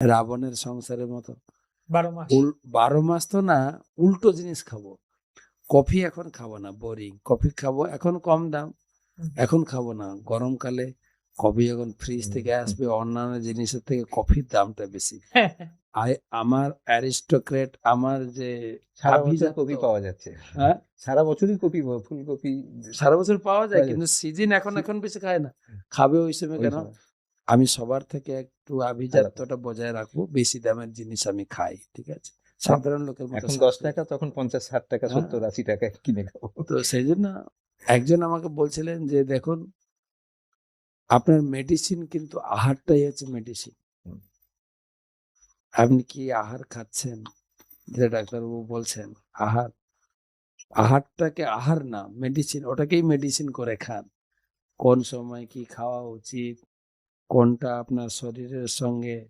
রাবণের সংসারের মতো 12 মাস। 12 মাস তো না, উল্টো জিনিস খাবো। কফি এখন খাবো না, বোরিং। কফি খাবো, এখন কম দাম, এখন খাবো না। গরমকালে কফি যখন ফ্রিজ থেকে আসবে, অন্যান্য জিনিসের থেকে কফির দামটা বেশি। আমার অ্যারিস্টোক্রেট, আমার যে সারা বছর আভিজাত্য, কপি পাওয়া যাচ্ছে, হ্যাঁ সারা বছরই কপি, ফুলকপি সারা বছর পাওয়া যায়, পাওয়া কিন্তু যাচ্ছে। সিজন এখন বেশি খায় না, খাবে ওই সময়। ওই কেন? সময়। আমি সবার থেকে একটু আভিজাত্যটা বজায় রাখবো, বেশি দামের জিনিস আমি খাই, ঠিক আছে? সাধারণ লোকের মতো এখন 10 স্বাস্থ্য- টাকা, তখন 50, 60 টাকা, হ্যাঁ। 70, 80 টাকা কিনে খাবো। তো সেই জন্য একজন আমাকে বলছিলেন যে দেখুন, আপনার মেডিসিন কিন্তু আহারটাই হচ্ছে মেডিসিন। হুম। আপনি কি আহার খাচ্ছেন, যেটা ডাক্তারবাবু বলছেন, আহারটাকে আহার না, মেডিসিন, ওটাকেই মেডিসিন করে খান। কোন সময় কি খাওয়া উচিত, কোনটা আপনার শরীরের সঙ্গে